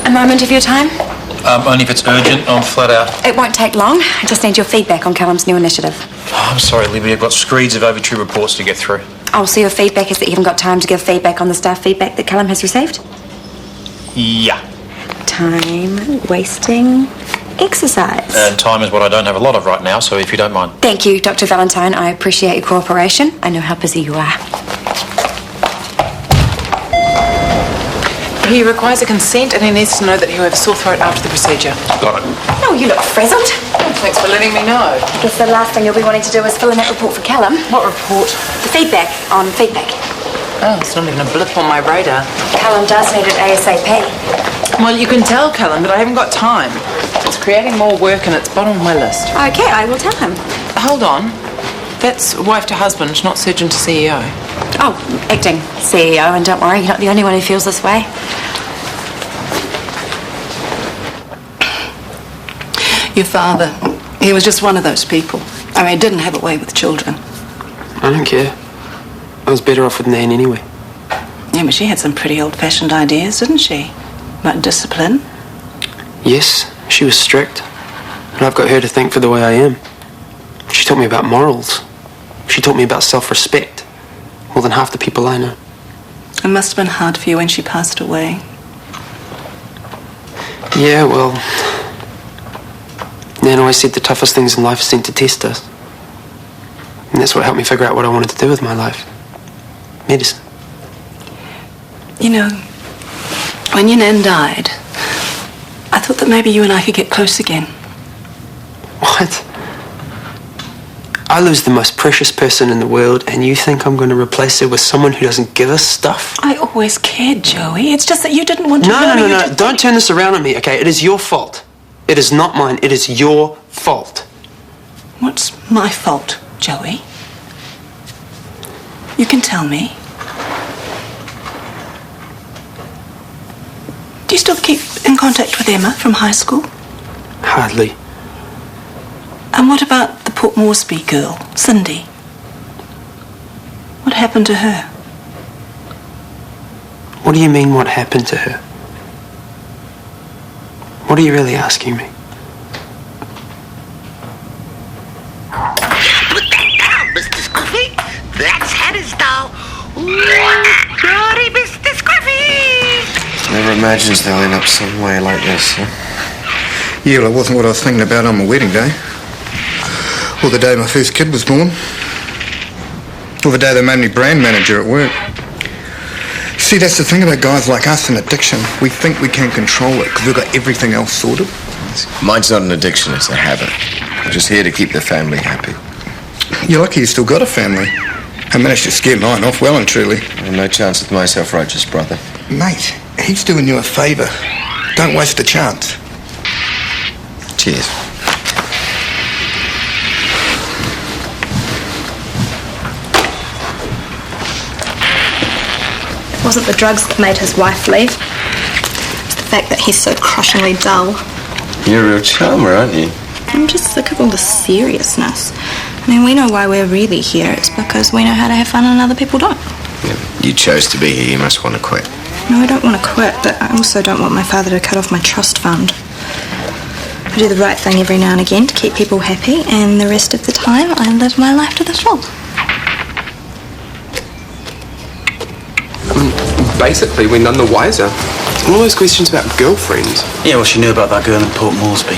A moment of your time? Only if it's urgent. I'm flat out. It won't take long. I just need your feedback on Callum's new initiative. Oh, I'm sorry, Libby. I've got screeds of overdue reports to get through. Oh, so your feedback is that you haven't got time to give feedback on the staff feedback that Callum has received? Yeah. Time wasting exercise. And time is what I don't have a lot of right now, so if you don't mind. Thank you, Dr. Valentine. I appreciate your cooperation. I know how busy you are. He requires a consent and he needs to know that he'll have a sore throat after the procedure. Got it. Oh, you look frazzled. Oh, thanks for letting me know. I guess the last thing you'll be wanting to do is fill in that report for Callum. What report? The feedback on feedback. Oh, it's not even a blip on my radar. Callum does need it ASAP. Well, you can tell Callum that I haven't got time. It's creating more work and it's bottom of my list. Okay, I will tell him. Hold on. That's wife to husband, not surgeon to CEO. Oh, acting CEO, and don't worry, you're not the only one who feels this way. Your father, he was just one of those people. I mean, he didn't have a way with children. I don't care. I was better off with Nan anyway. Yeah, but she had some pretty old-fashioned ideas, didn't she? About discipline. Yes, she was strict. And I've got her to thank for the way I am. She taught me about morals. She taught me about self-respect. More than half the people I know. It must have been hard for you when she passed away. Yeah, well... Nan always said the toughest things in life are sent to test us. And that's what helped me figure out what I wanted to do with my life. Medicine. You know, when your Nan died, I thought that maybe you and I could get close again. What? I lose the most precious person in the world, and you think I'm going to replace her with someone who doesn't give a stuff? I always cared, Joey. It's just that you didn't want to No. Don't turn this around on me, okay? It is your fault. It is not mine. It is your fault. What's my fault, Joey? You can tell me. Do you still keep in contact with Emma from high school? Hardly. And what about the Port Moresby girl, Cindy? What happened to her? What do you mean, what happened to her? What are you really asking me? Put that down, Mr. Scruffy. That's Hannah's doll. Dirty Mr. Scruffy. Never imagines they'll end up somewhere like this, huh? Yeah, well, it wasn't what I was thinking about on my wedding day. Or the day my first kid was born. Or the day they made me brand manager at work. See, that's the thing about guys like us in addiction. We think we can control it because we've got everything else sorted. Mine's not an addiction, it's a habit. I'm just here to keep the family happy. You're lucky you still got a family. I managed to scare mine off well and truly. I have no chance with my self-righteous brother. Mate, he's doing you a favour. Don't waste a chance. Cheers. It wasn't the drugs that made his wife leave. It's the fact that he's so crushingly dull. You're a real charmer, aren't you? I'm just sick of all the seriousness. I mean, we know why we're really here. It's because we know how to have fun and other people don't. Yeah, you chose to be here, you must want to quit. No, I don't want to quit, but I also don't want my father to cut off my trust fund. I do the right thing every now and again to keep people happy, and the rest of the time I live my life to the full. Basically, we're none the wiser. All those questions about girlfriends. Yeah, well, she knew about that girl in Port Moresby.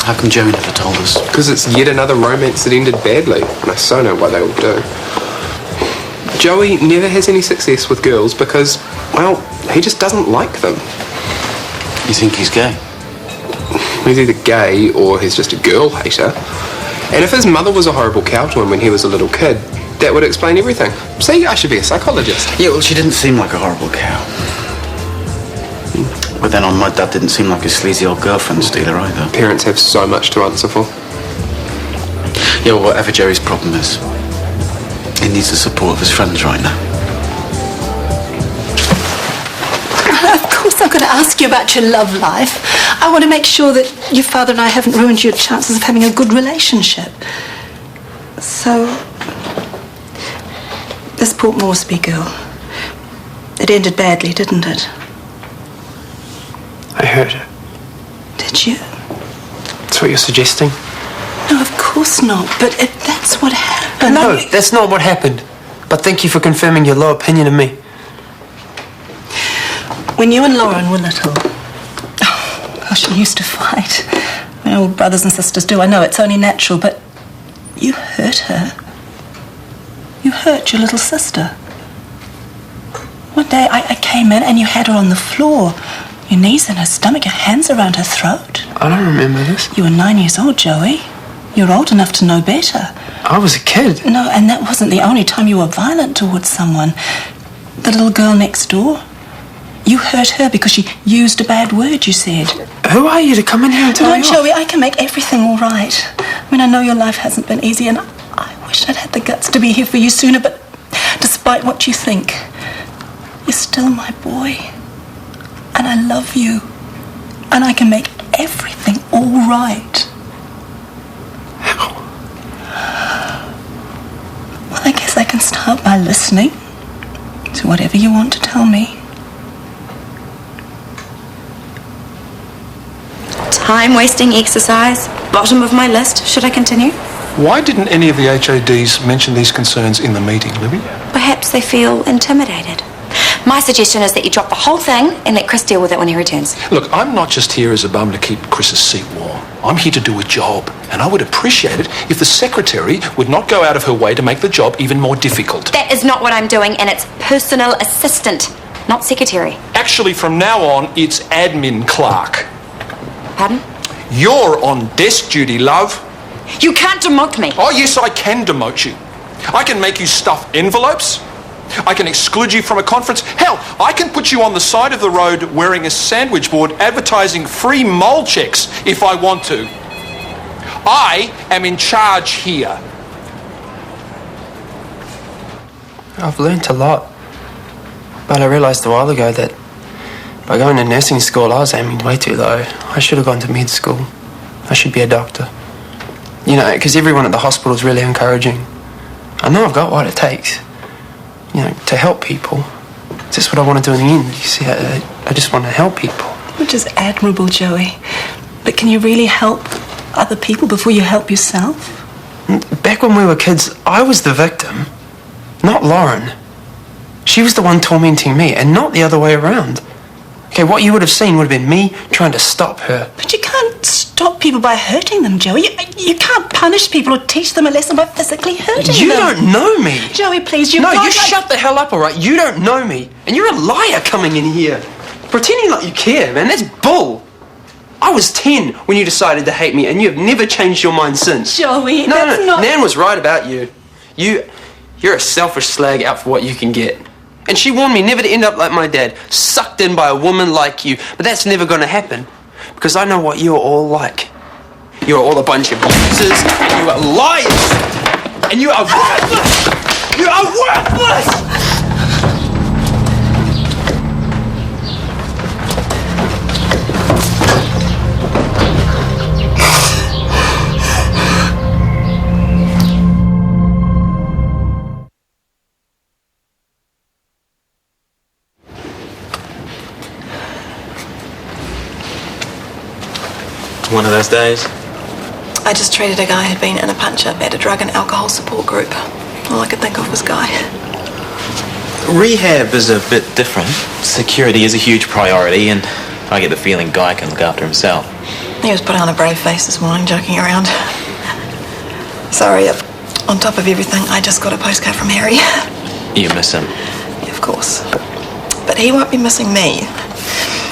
How come Joey never told us? Because it's yet another romance that ended badly, and I so know why they all do. Joey never has any success with girls because, well, he just doesn't like them. You think he's gay? He's either gay or he's just a girl hater. And if his mother was a horrible cow to him when he was a little kid, that would explain everything. See, I should be a psychologist. Yeah, well, she didn't seem like a horrible cow. But then on my dad didn't seem like a sleazy old girlfriend stealer either. Parents have so much to answer for. Yeah, well, whatever Joey's problem is, he needs the support of his friends right now. Of course I'm going to ask you about your love life. I want to make sure that your father and I haven't ruined your chances of having a good relationship. So, this Port Moresby girl, it ended badly, didn't it? I hurt her. Did you? That's what you're suggesting? No, of course not. But if that's what happened... No, that's not what happened. But thank you for confirming your low opinion of me. When you and Lauren were little... Oh, gosh, you used to fight. I mean, all brothers and sisters do. I know it's only natural, but you hurt her. You hurt your little sister. One day I came in and you had her on the floor. Your knees in her stomach, your hands around her throat. I don't remember this. You were 9 years old, Joey. You're old enough to know better. I was a kid. No, and that wasn't the only time you were violent towards someone. The little girl next door. You hurt her because she used a bad word, you said. Who are you to come in here and tell me No, Joey, I can make everything all right. I mean, I know your life hasn't been easy, and I wish I'd had the guts to be here for you sooner, but despite what you think, you're still my boy. And I love you. And I can make everything all right. How? Well, I guess I can start by listening to whatever you want to tell me. Time-wasting exercise, bottom of my list. Should I continue? Why didn't any of the HADs mention these concerns in the meeting, Libby? Perhaps they feel intimidated. My suggestion is that you drop the whole thing and let Chris deal with it when he returns. Look, I'm not just here as a bum to keep Chris's seat warm. I'm here to do a job, and I would appreciate it if the secretary would not go out of her way to make the job even more difficult. That is not what I'm doing, and it's personal assistant, not secretary. Actually, from now on, it's admin clerk. Pardon? You're on desk duty, love. You can't demote me. Oh, yes, I can demote you. I can make you stuff envelopes. I can exclude you from a conference. Hell, I can put you on the side of the road wearing a sandwich board advertising free mole checks if I want to. I am in charge here. I've learnt a lot. But I realised a while ago that by going to nursing school, I was aiming way too low. I should have gone to med school. I should be a doctor. You know, because everyone at the hospital is really encouraging. I know I've got what it takes, you know, to help people. It's just what I want to do in the end. You see, I just want to help people. Which is admirable, Joey. But can you really help other people before you help yourself? Back when we were kids, I was the victim, not Lauren. She was the one tormenting me, and not the other way around. Okay, what you would have seen would have been me trying to stop her. But you can't stop people by hurting them, Joey. You can't punish people or teach them a lesson by physically hurting them. You don't know me. Joey, please, you No, can't... you shut the hell up, all right? You don't know me. And you're a liar coming in here. Pretending like you care, man, that's bull. I was 10 when you decided to hate me, and you have never changed your mind since. Joey, no, that's not... Nan was right about you. You're a selfish slag out for what you can get. And she warned me never to end up like my dad, sucked in by a woman like you. But that's never going to happen, because I know what you're all like. You're all a bunch of losers, you are liars, and you are worthless! You are worthless! One of those days? I just treated a guy who'd been in a punch-up at a drug and alcohol support group. All I could think of was Guy. Rehab is a bit different. Security is a huge priority, and I get the feeling Guy can look after himself. He was putting on a brave face this morning, joking around. Sorry, on top of everything, I just got a postcard from Harry. You miss him? Yeah, of course. But he won't be missing me.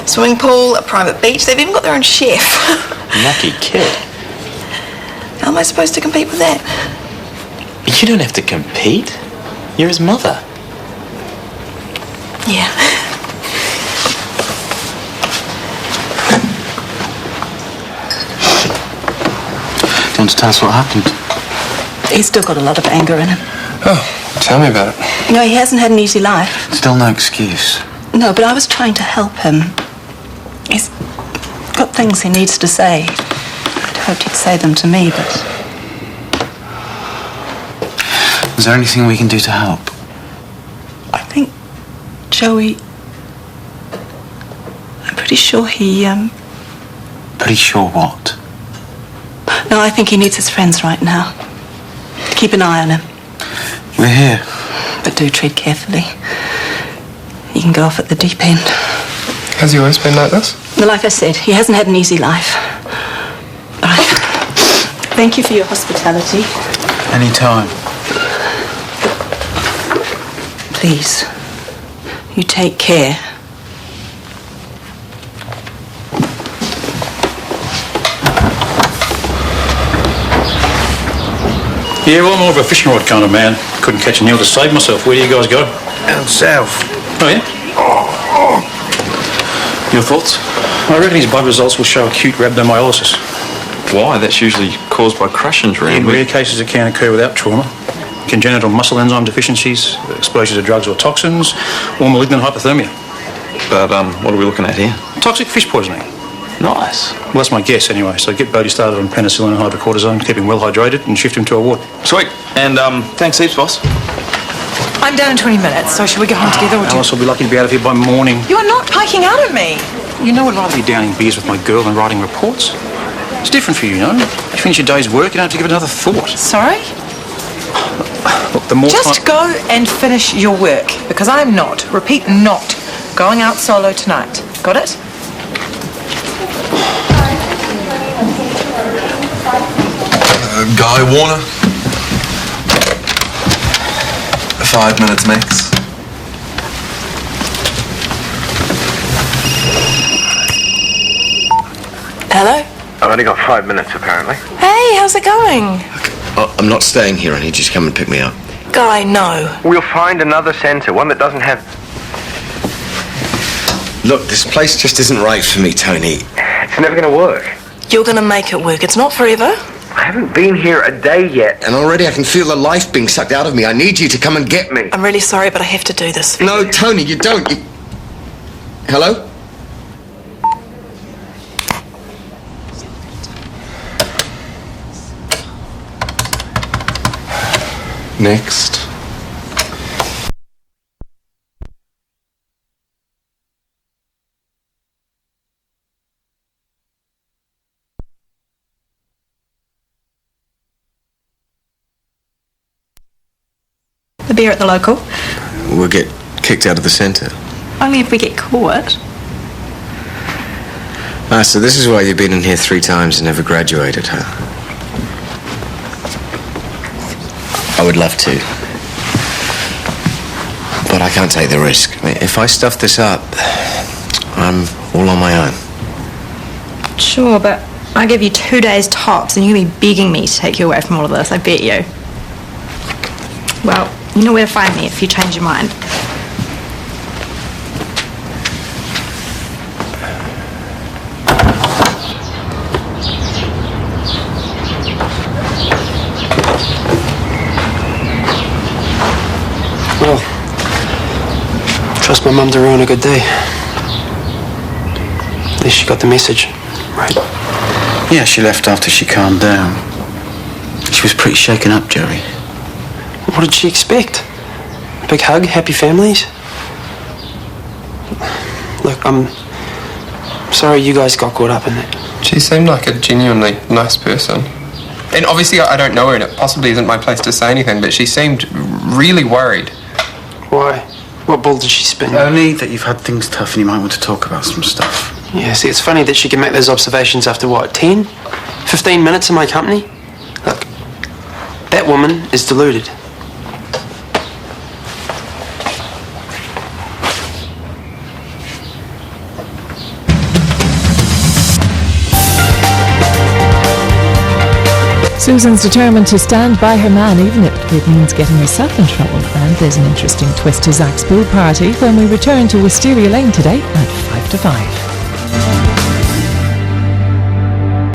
Swimming pool, a private beach, they've even got their own chef. Lucky kid. How am I supposed to compete with that? You don't have to compete. You're his mother. Yeah. Do you want to tell us what happened? He's still got a lot of anger in him. Oh, tell me about it. You know, he hasn't had an easy life. Still no excuse. No, but I was trying to help him. He's got things he needs to say. I'd hoped he'd say them to me, but... Is there anything we can do to help? I think, Joey, I'm pretty sure he, Pretty sure what? No, I think he needs his friends right now. Keep an eye on him. We're here. But do tread carefully. He can go off at the deep end. Has he always been like this? Well, like I said, he hasn't had an easy life. But thank you for your hospitality. Any time. Please, you take care. Yeah, well, I'm more of a fishing rod kind of man. Couldn't catch an eel to save myself. Where do you guys go? Down south. Oh, yeah? Your thoughts? I reckon his blood results will show acute rhabdomyolysis. Why? That's usually caused by crush injury. In rare cases, it can occur without trauma. Congenital muscle enzyme deficiencies, exposure to drugs or toxins, or malignant hypothermia. But, what are we looking at here? Toxic fish poisoning. Nice. Well, that's my guess anyway. So get Bodie started on penicillin and hydrocortisone, keep him well hydrated, and shift him to a ward. Sweet. And, thanks heaps, boss. I'm down in 20 minutes, so shall we go home together or do Alice will be lucky to be out of here by morning. you... are not piking out at me. You know I'd rather be downing beers with my girl than writing reports. It's different for you, you know? You finish your day's work, you don't have to give it another thought. Sorry? Look, the more Just go and finish your work, because I'm not, repeat, not, going out solo tonight. Got it? Guy Warner. 5 minutes max. Hello? I've only got 5 minutes, apparently. Hey, how's it going? I'm not staying here. I need you to come and pick me up. Guy, no. We'll find another centre, one that doesn't have... Look, this place just isn't right for me, Tony. It's never going to work. You're going to make it work. It's not forever. I haven't been here a day yet, and already I can feel the life being sucked out of me. I need you to come and get me. I'm really sorry, but I have to do this. No, Tony, you don't. Hello? Next. The beer at the local. We'll get kicked out of the centre. Only if we get caught. Ah, so this is why you've been in here 3 times and never graduated, huh? I would love to. But I can't take the risk. I mean, if I stuff this up, I'm all on my own. Sure, but I give you 2 days tops and you're going to be begging me to take you away from all of this, I bet you. Well, you know where to find me if you change your mind. Well, trust my mum to ruin a good day. At least she got the message, right? Yeah, she left after she calmed down. She was pretty shaken up, Joey. What did she expect? Big hug, happy families? Look, I'm sorry you guys got caught up in that. She seemed like a genuinely nice person. And obviously I don't know her and it possibly isn't my place to say anything, but she seemed really worried. Why? What ball did she spin? Only that you've had things tough and you might want to talk about some stuff. Yeah, see, it's funny that she can make those observations after, what, 10? 15 minutes in my company? Look, that woman is deluded. Susan's determined to stand by her man, even if it means getting herself in trouble. And there's an interesting twist to Zach's pool party when we return to Wisteria Lane today at 5 to 5.